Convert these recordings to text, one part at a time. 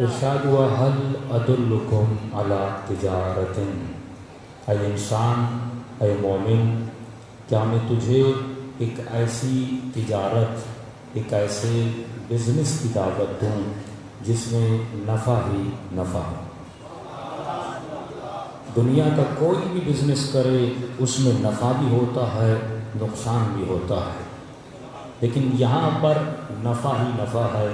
ارشاد ہوا حل ادلکم علی تجارت، اے انسان، اے مومن، کیا میں تجھے ایک ایسی تجارت، ایک ایسے بزنس کی دعوت دوں جس میں نفع ہی نفع ہو۔ دنیا کا کوئی بھی بزنس کرے اس میں نفع بھی ہوتا ہے، نقصان بھی ہوتا ہے، لیکن یہاں پر نفع ہی نفع ہے،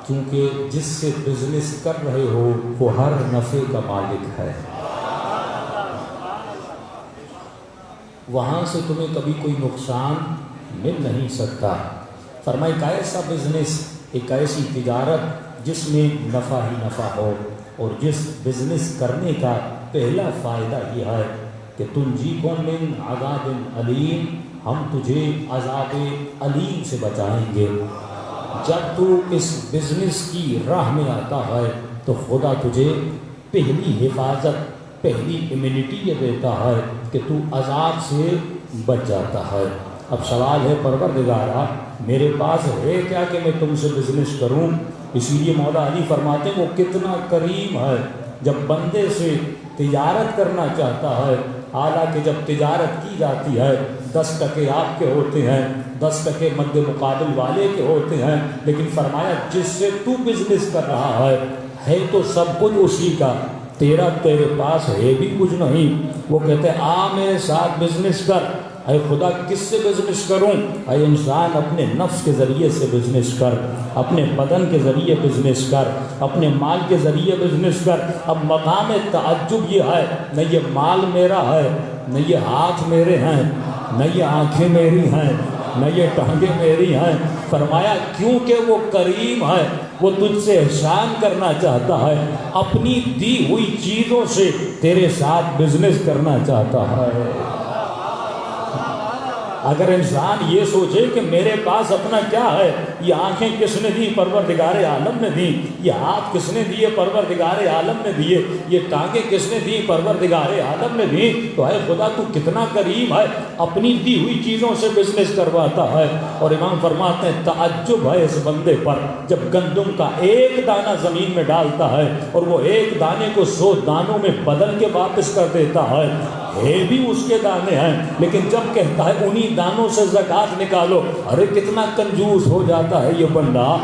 کیونکہ جس سے بزنس کر رہے ہو وہ ہر نفع کا مالک ہے۔ وہاں سے تمہیں کبھی کوئی نقصان مل نہیں سکتا۔ فرمایا ایک ایسا بزنس، ایک ایسی تجارت جس میں نفع ہی نفع ہو، اور جس بزنس کرنے کا پہلا فائدہ یہ ہے کہ تنجیکم من عذاب علیم، ہم تجھے عذاب علیم سے بچائیں گے۔ جب تو اس بزنس کی راہ میں آتا ہے تو خدا تجھے پہلی حفاظت، پہلی امیونٹی یہ دیتا ہے کہ تو عذاب سے بچ جاتا ہے۔ اب سوال ہے پروردگارا میرے پاس ہے کیا کہ میں تم سے بزنس کروں؟ اسی لیے مولا علی فرماتے ہیں وہ کتنا کریم ہے جب بندے سے تجارت کرنا چاہتا ہے، حالانکہ جب تجارت کی جاتی ہے 10% آپ کے ہوتے ہیں، 10% مد مقابل والے کے ہوتے ہیں، لیکن فرمایا جس سے تو بزنس کر رہا ہے تو سب کچھ اسی کا، تیرے پاس ہے بھی کچھ نہیں۔ وہ کہتے ہیں آ میرے ساتھ بزنس کر۔ اے خدا کس سے بزنس کروں؟ اے انسان اپنے نفس کے ذریعے سے بزنس کر، اپنے بدن کے ذریعے بزنس کر، اپنے مال کے ذریعے بزنس کر۔ اب مقام تعجب یہ ہے نہ یہ مال میرا ہے، نہ یہ ہاتھ میرے ہیں، نہ یہ آنکھیں میری ہیں، نہ یہ ٹانگیں میری ہیں۔ فرمایا کیونکہ وہ کریم ہے، وہ تجھ سے احسان کرنا چاہتا ہے، اپنی دی ہوئی چیزوں سے تیرے ساتھ بزنس کرنا چاہتا ہے۔ اگر انسان یہ سوچے کہ میرے پاس اپنا کیا ہے، یہ آنکھیں کس نے دی؟ پروردگار عالم نے دی۔ یہ ہاتھ کس نے دیے؟ پروردگار عالم نے دیے۔ یہ ٹانگیں کس نے دی؟ پروردگار عالم نے دی۔ تو اے خدا تو کتنا کریم ہے، اپنی دی ہوئی چیزوں سے بزنس کرواتا ہے۔ اور امام فرماتے ہیں تعجب ہے اس بندے پر جب گندم کا ایک دانہ زمین میں ڈالتا ہے اور وہ ایک دانے کو 100 دانوں میں بدل کے واپس کر دیتا ہے بھی اس کے دانے ہیں، لیکن جب کہتا ہے انہی دانوں سے زکوٰۃ نکالو، ارے کتنا کنجوس ہو جاتا ہے یہ بندہ۔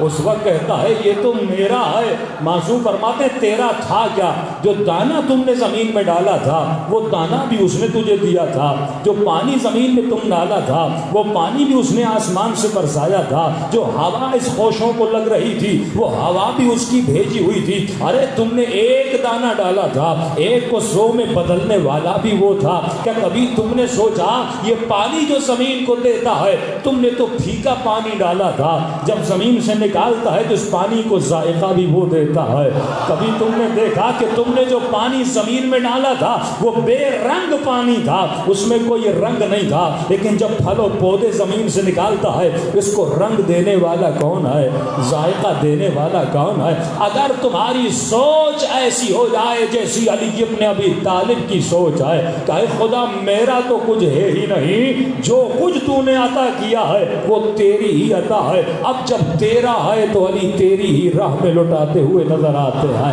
اس وقت کہتا ہے یہ تو میرا ہے۔ معصوم فرماتے ہیں تیرا تھا کیا؟ جو دانہ تم نے زمین میں ڈالا تھا وہ دانہ بھی اس نے تجھے دیا تھا، جو پانی زمین میں تم ڈالا تھا وہ پانی بھی اس نے آسمان سے برسایا تھا، جو ہوا اس خوشوں کو لگ رہی تھی وہ ہوا بھی اس کی بھیجی ہوئی تھی۔ ارے تم نے ایک دانہ ڈالا تھا، ایک کو 100 میں بدلنے والا بھی وہ تھا۔ کیا کبھی تم نے سوچا یہ پانی جو زمین کو دیتا ہے، تم نے تو پھیکا پانی ڈالا تھا، جب زمین سے نکالتا ہے تو اس پانی کو ذائقہ بھی وہ دیتا ہے۔ کبھی تم نے دیکھا کہ تم نے جو پانی زمین میں ڈالا تھا وہ بے رنگ پانی تھا، اس میں کوئی رنگ نہیں تھا، لیکن جب پھل و پودے زمین سے نکالتا ہے اس کو رنگ دینے والا کون ہے؟ ذائقہ دینے والا کون ہے؟ اگر تمہاری سوچ ایسی ہو جائے جیسی علی ابن ابی طالب کی سوچ ہے کہ اے خدا میرا تو کچھ ہے ہی نہیں، جو کچھ تو نے عطا کیا ہے وہ تیری ہی عطا ہے، اب جب تیرا ہے تو علی تیری ہی راہ میں لوٹاتے ہوئے نظر آتے ہیں۔